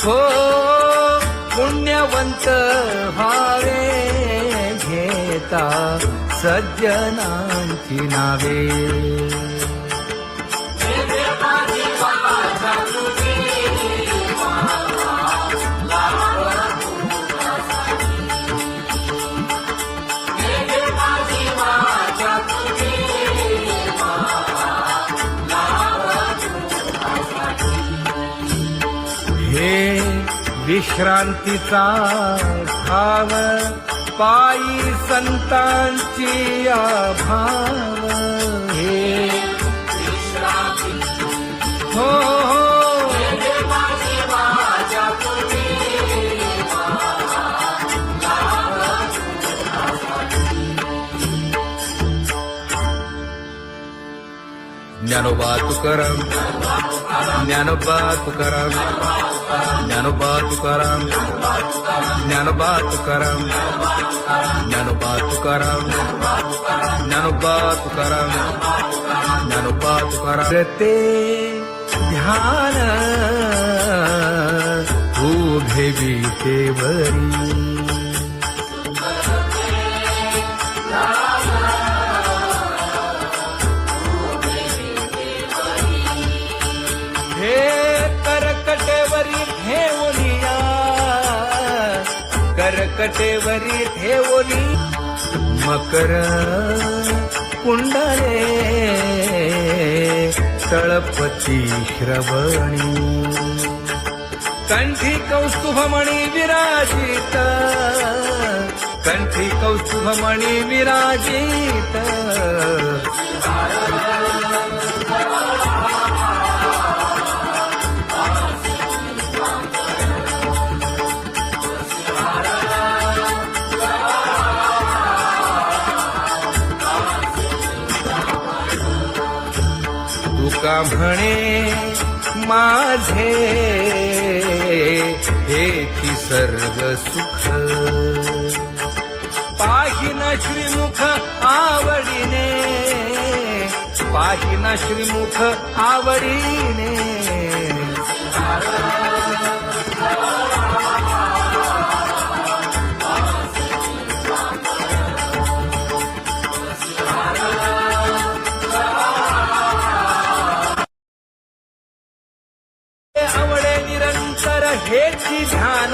हो पुण्यवंत व्हावे घेता सज्जनांची नावे. हे विश्रांतीचा भाव पायी संतांची भाव. हे हो ज्ञानोबा तुकाराम ज्ञानोबा तुकाराम ज्ञानोबा तुकाराम ज्ञानोबा तुकाराम ज्ञानोबा तुकाराम ज्ञानोबा तुकाराम ज्ञानोबा तुकाराम. ते ध्यान उभे विटेवरी करकटेवरी ठेवली मकर कुंडले तळपती श्रवणी. कंठी कौस्तुभमणी विराजित कंठी कौस्तुभमणी विराजित. तुका म्हणे माझे हेची सर्व सुख पाहिन श्रीमुख आवडीने पाहिन श्रीमुख आवडीने. आवडे निरंतर हेची ध्यान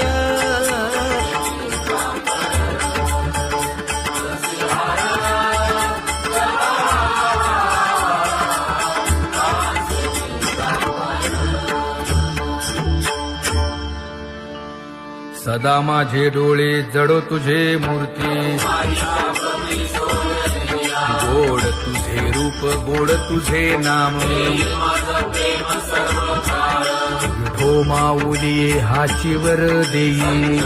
सदा माझे डोळे जडो तुझे मूर्ती. गोड तुझे रूप गोड तुझे नाम. विठो माऊली हाचीवर देई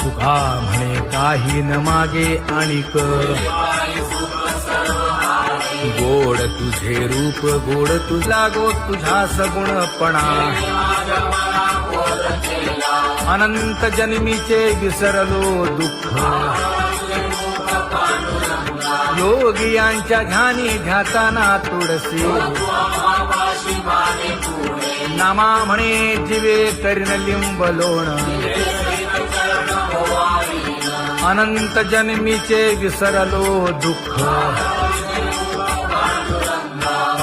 तुका म्हणे काही न मागे आणिक. गोड तुझे रूप गोड तुझा गो तुझा सगुणपणा. अनंत जन्मीचे विसरलो दुःख योगियांच्या ध्यानी ध्याताना तुळसी. नामा म्हणे जीवे करीन लिंब लोण. अनंत जन्मीचे विसरलो दुःख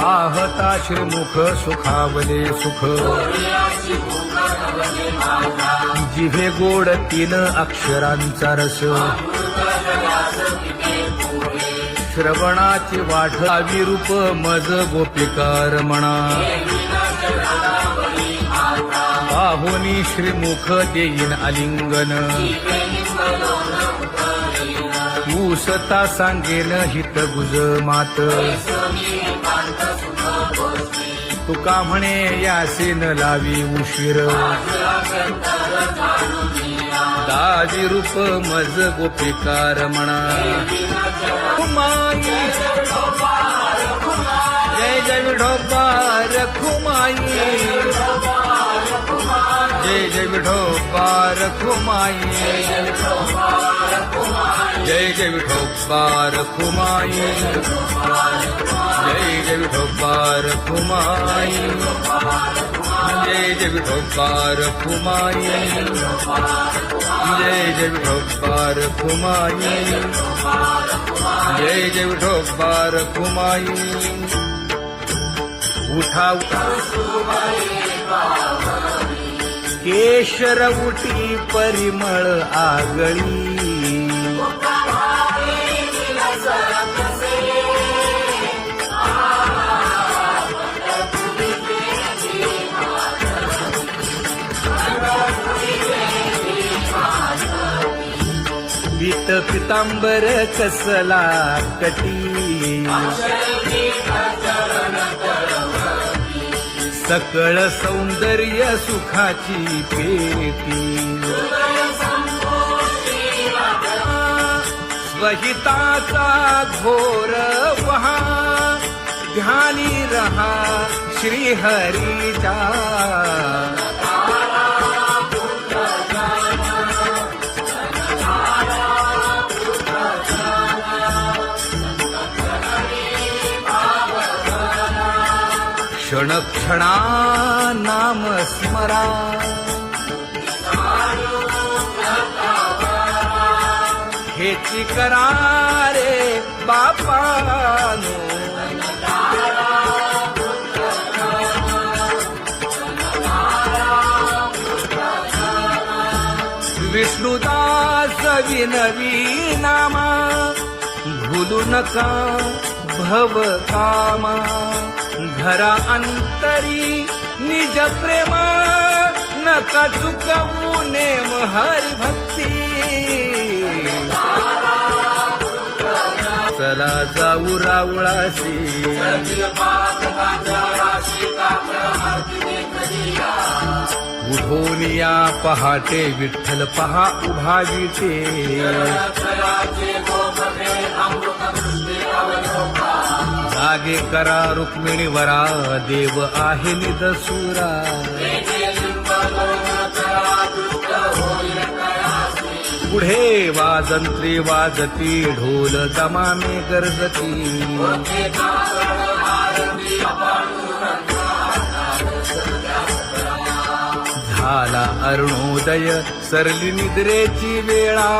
पाहता श्रीमुख सुखावले सुख. जिभे गोड 3 अक्षरांचा रस. श्रवणाची वाढ विरूप मज गोपिकार म्हणा. पाहुनी श्रीमुख देईन आलिंगन. ऊसता सांगेन हित गुज मात. तुका म्हणे यासे न लावी उशीर. दाजी रूप मज गोपिकार म्हणा. जय जय विठोबा रखुमाई. जय जय विठोबा रखुमाई. जय जय विठोबा रखुमाई. जय जय विठोबा रखुमाई. जय जय विठोबार कुमाई, जय जय विठोबार कुमाई, जय जय विठोबार कुमाई. उठा केशर उठी परिमळ आगळी, पीत पितांबर कसला कटी, सकळ सौंदर्य सुखाची पेटी. स्वहिताचा घोर वहा, ध्यानी रहा श्रीहरीचा. क्षण क्षणा नाम स्मरा, हेची करा रे बापानो. विष्णुदास विनवी नामा, भूलू नका भव कामा. घरा अंतरी निज प्रेम, नका चुकवू नेम हरी भक्ती. चला जाऊ रावळाशी, उठून या पहाटे विठ्ठल पहा उभा विटे. जागे करा रुक्मिणी वरा, देव आहे निदसुरा. पुढे वाजंत्री वाजती, ढोल दमामे गरजती. झाला अरुणोदय, सरली निद्रेची वेळा.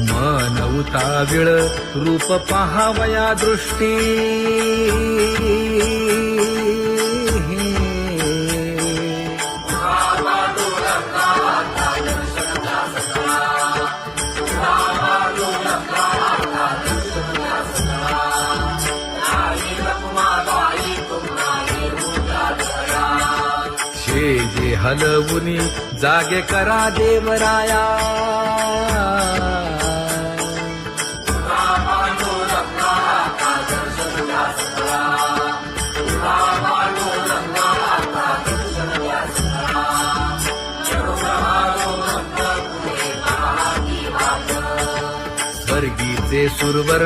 मन उताविळ रूप पहावया दृष्टी. जे हलवुनी जागे करा देवराया. स्वर्गीचे सुरवर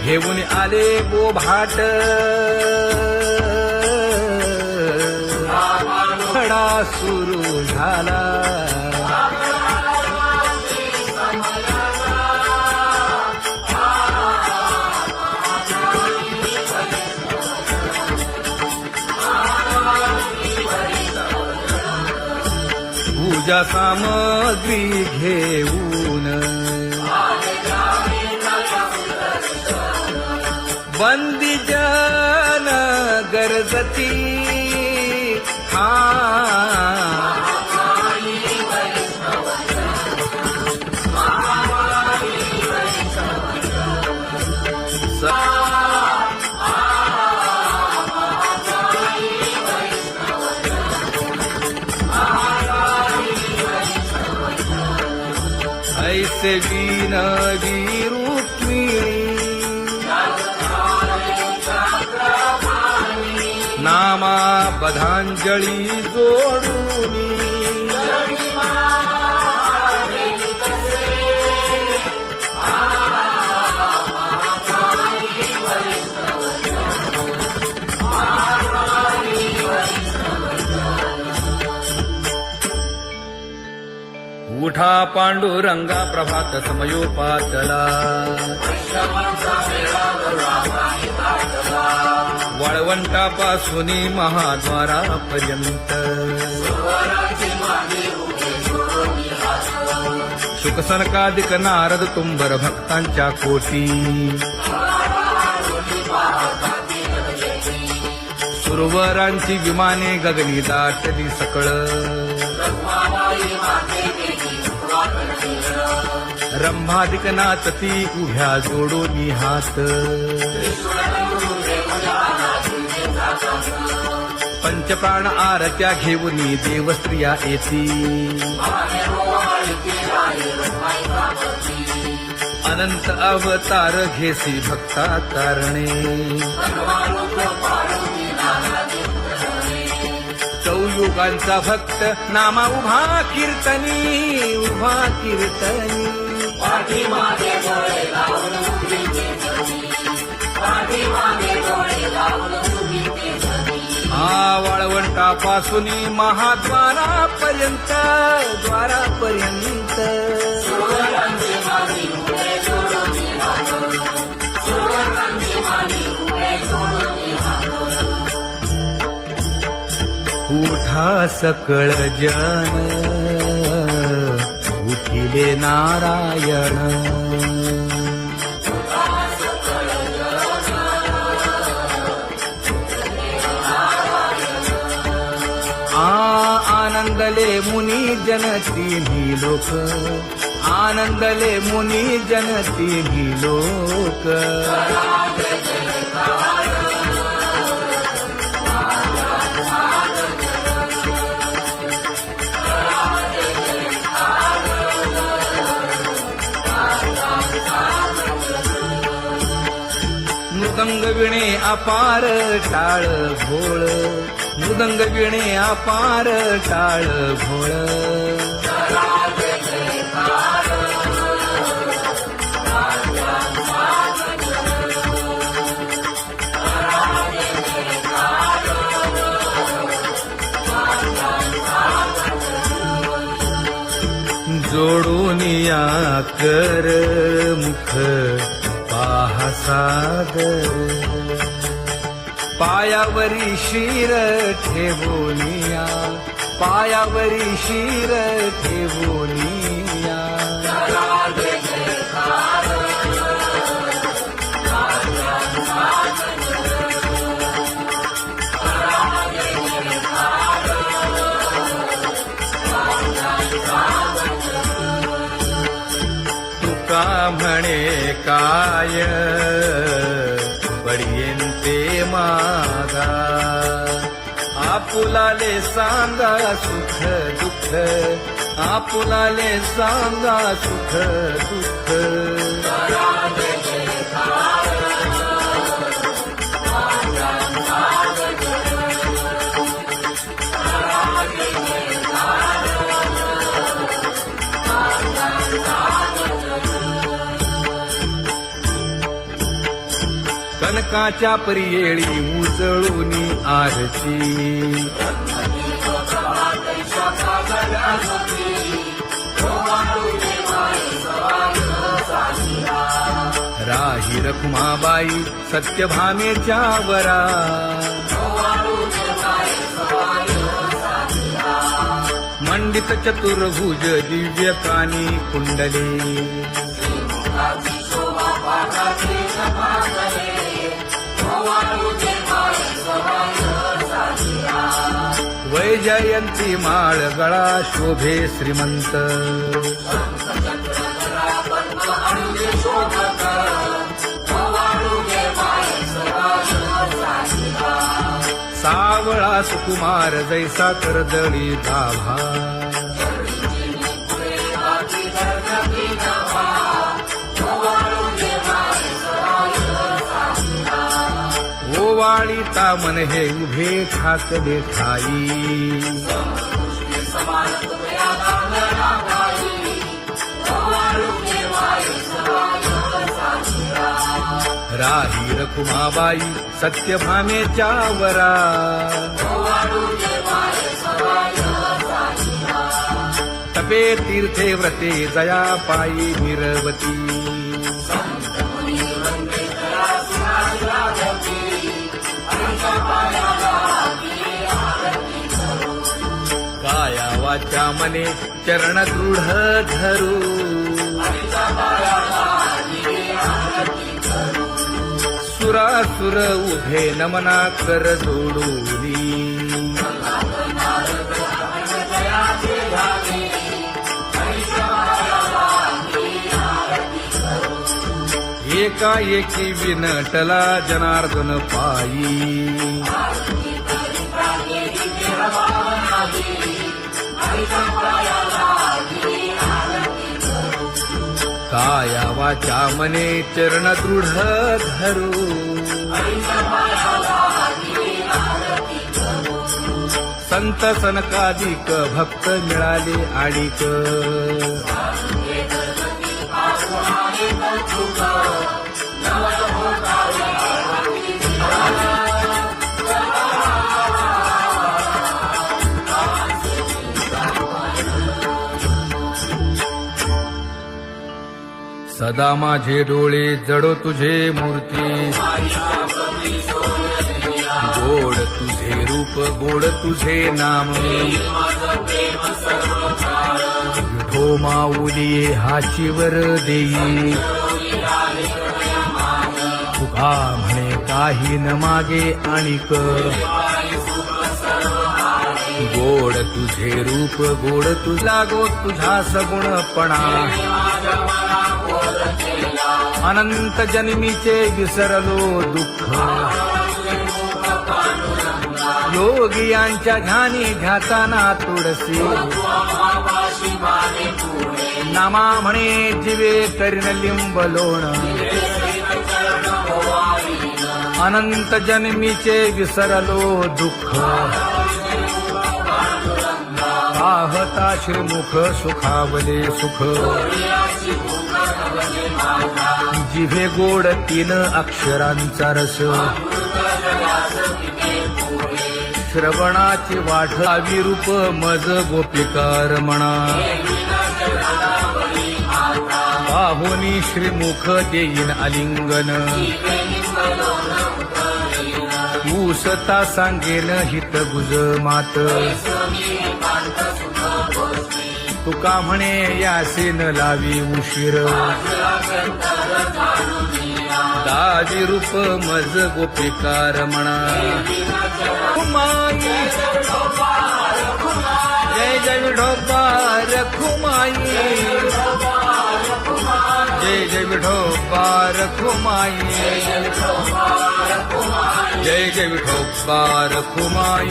घेऊन आले बोभाट. खडा सुरू झाला, पूजा सामग्री घेऊन. बंदी जन गरजती, ऐसे विनवी रुक्मिणी, नामा बधांजळी जोडूनी. उठा पांडुरंगा प्रभात समयोपातला वाळवंटापासून महाद्वारापर्यंत शुकसनकादिक नारद तुंबर भक्तांच्या कोटी सुरवरांची विमाने गगनी दाटली सकळ रंभादिक नाचती उभ्या जोडोनी हात पंचप्राण आरत्या घेऊनी देवस्त्रिया येती अनंत अवतार घेसी भक्ता कारणे चौयुगांचा भक्त नामा उभा कीर्तनी वाळवंटापासून महाद्वारापर्यंत उठा सकळ जन उठिले नारायण आनंदले मुनी जन तिन्ही लोक आनंदले मुनी जन तिन्ही लोक मृदंग विणे अपार टाळ भोळ मृदंग विणे अपार टाळ भोळ जोडूनिया कर मुख पाहा सागर पायावरी शिर ठेवोनिया पायावरी शिर ठेवोनिया तुका म्हणे काय पडियेंते मागा आपुलाले सांगा सुख दुःख आपुलाले सांगा सुख दुःख कनकाच्या परियेळी उजळूनी आरती राही रखुमाबाई सत्यभामेच्या वरा मंडित चतुर्भुज दिव्य कानी कुंडली वैजयंती माळ गळा शोभे श्रीमंत सावळा सुकुमार जैसा करदळी गाभा ओवाळीता मन हे उभे ठाकले ठाई राही रखुमाबाई सत्यभामेच्या वरा मंडपे तीर्थे व्रते जया पायी निरवती काया वाचा मने चरण दृढ धरू सुरासुर उभे नमना कर जोडूनी एकाएकी विनटला जनार्दन पायी काया वाचा मने चरण दृढ धरू संत सनकादिक भक्त मिळाले आणिक सदा माझे डोळे जडो तुझे मूर्ती गोड तुझे रूप गोड तुझे नाम विठो माऊली हाचीवर देई तुका म्हणे काही न मागे आणिक गोड तुझे रूप गोड तुझा गो तुझा सगुणपणा अनंत जन्मीचे विसरलो दुःख योगियांच्या ध्यानी ध्याताना तुळसी नामा म्हणे जीवे करीन लिंब लोण अनंत जन्मीचे विसरलो दुःख पाहता श्रीमुख सुखावले सुख जिभे गोड 3 अक्षरांचा रस श्रवणाची वाढ विरूप मज गोपिकार म्हणा पाहुनी श्रीमुख देईन आलिंगन ऊसता सांगेन हित गुज मात तुका म्हणे यासे न लावी उशीर दाजी रूप मज गोपिकार म्हणा जय जय विठोबा रखुमाई जय जय विठोबा रखुमाई जय जय विठोबा रखुमाई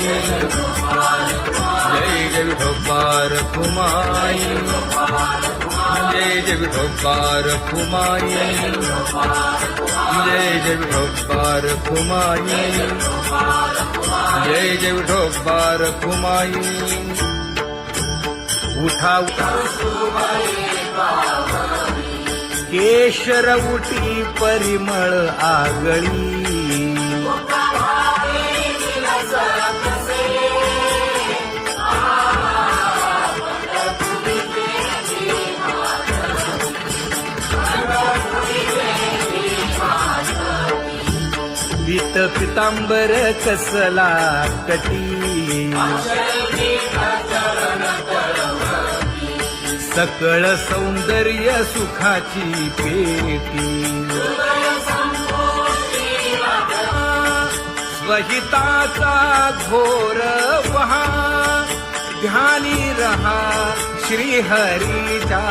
जय जय विठोबा रखुमाई जय जय विठोबा रखुमाई जय जय विठोबा रखुमाई जय जय विठोबा रखुमाई उठा केशर उटी परिमळ आगळी पीत पितांबर कसला कटी सकळ सौंदर्य सुखाची पेटी स्वहिताचा घोर वहा ध्यानी रहा श्रीहरीचा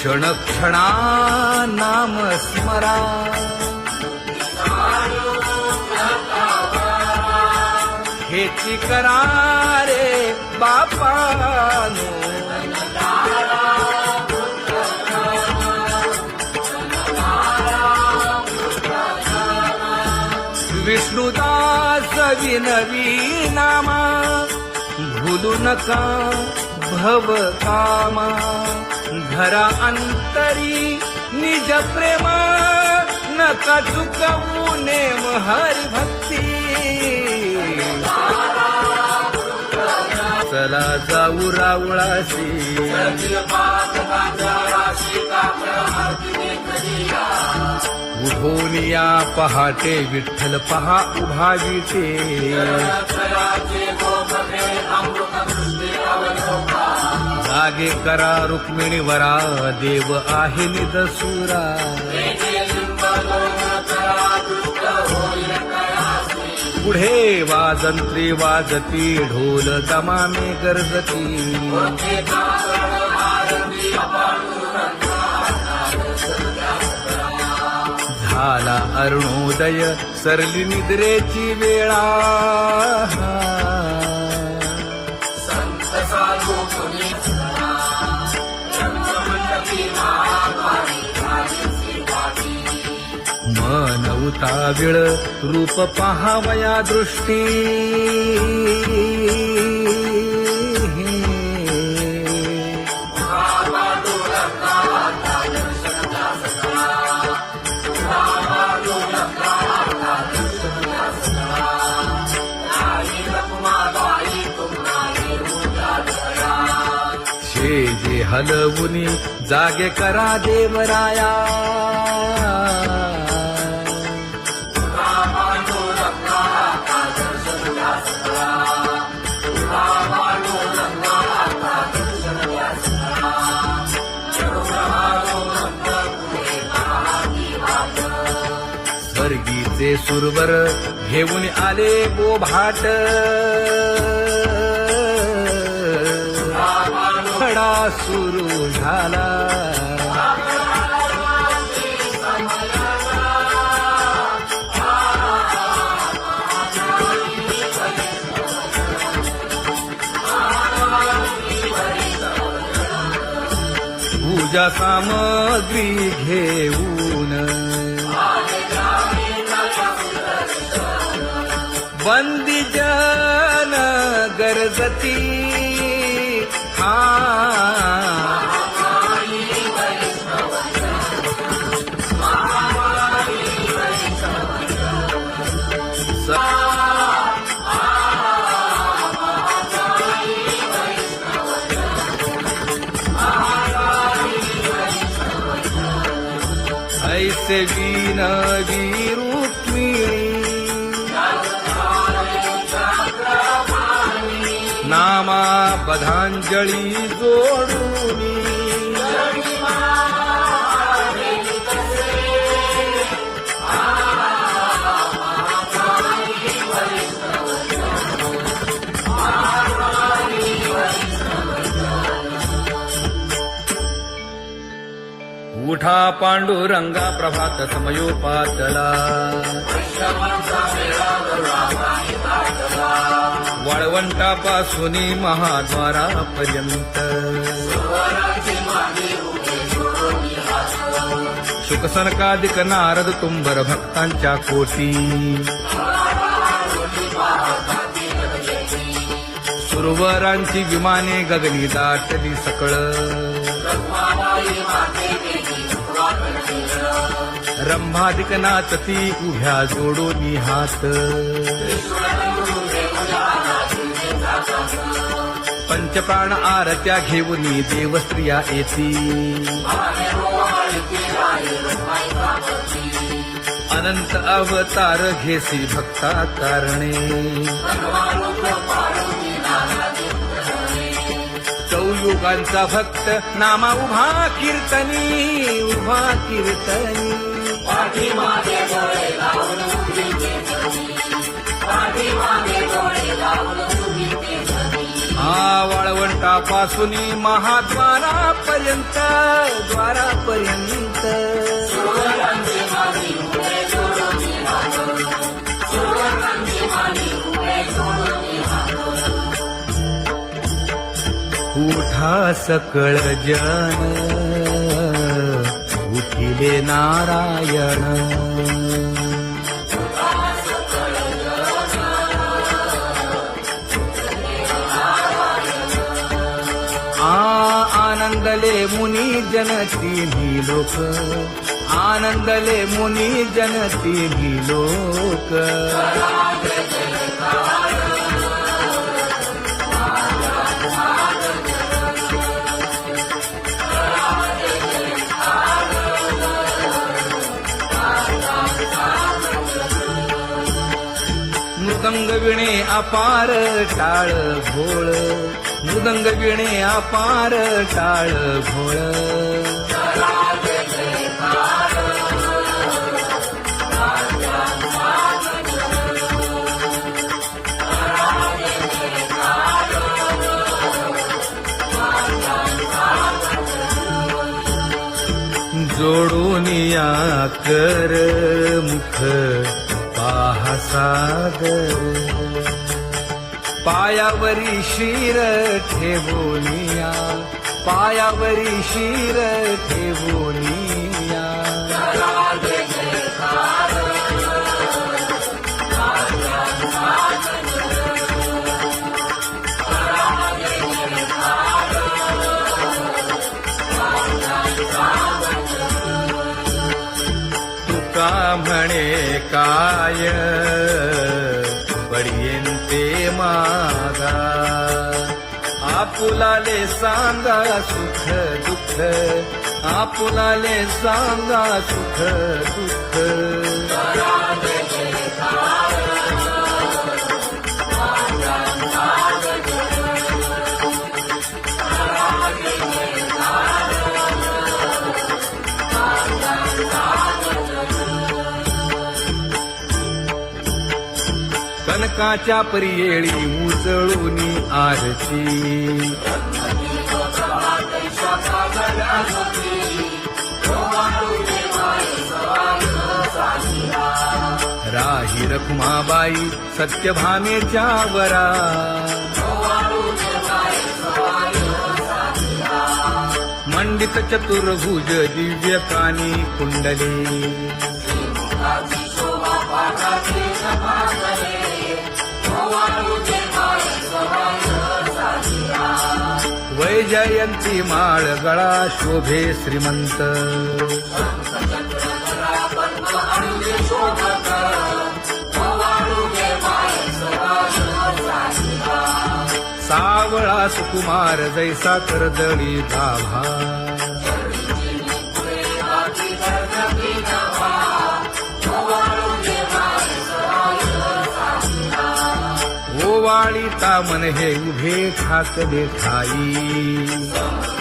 क्षण क्षणा नाम स्मरा हेची करा रे बापानो विष्णुदास विनवी नामा भूलू नका भव कामा घरा अंतरी निज प्रेम नका चुकवू नेम हरी भक्ती चला जाऊ रावळासी उठोनिया पहाटे विठ्ठल पहा उभा विटे जागे करा रुक्मिणी वरा देव आहे निदसुरा पुढे वाजंत्री वाजती ढोल दमामे गरजती झाला अरुणोदय सरली निद्रेची वेळा मन उताविळ रूप पहावया दृष्टी जे हलवुनी जागे करा देवराया स्वर्गीचे सुरवर घेऊन आले बोभाट खडा सुरू झाला पूजा सामग्री घेऊन बंदी जन गरजती ऐसे विनवी रुक्मिणी नामा बधांजळी जोडूनी उठा पांडुरंगा प्रभात समयोपातला वाळवंटापासून महाद्वारापर्यंत शुकसनकादिक नारद तुंबर भक्तांच्या कोटी सुरवरांची विमाने गगनी दाटली सकळ रंभादिक नाचती उभ्या जोडोनी हात पंचप्राण आरत्या घेऊनी देवस्त्रिया येती अनंत अवतार घेसी भक्ता कारणे चौयुगांचा भक्त नामा उभा कीर्तनी उभा कीर्तनी वाळवंटापासून महाद्वारापर्यंत द्वारापर्यंत उठा सकळ जन उठिले नारायण आनंदले मुनी जन तिन्ही लोक, आनंदले मुनी जन तिन्ही लोक. मृदंग विणे अपार टाळ भोळ, मृदंग विणे अपार टाळ भोळ. जोडून या कर मुख पाहा सागर, पायावरी शिर ठेवोनिया, पायावरी शिर ठेवोनिया. तुका म्हणे काय पडियेंते मागा, आपुलाले सांगा सुख दुःख, आपुलाले सांगा सुख दुःख. कनकाच्या परियेळी उजळूनी आरती, राही रखुमाबाई सत्यभामेच्या वरा, मंडित चतुर्भुज दिव्य कानी कुंडली, वैजयंती माळ गळा शोभे श्रीमंत, सावळा सुकुमार जैसा करदळी गाभा, ओवाळी तामन हे उभे ठाकले ठाई.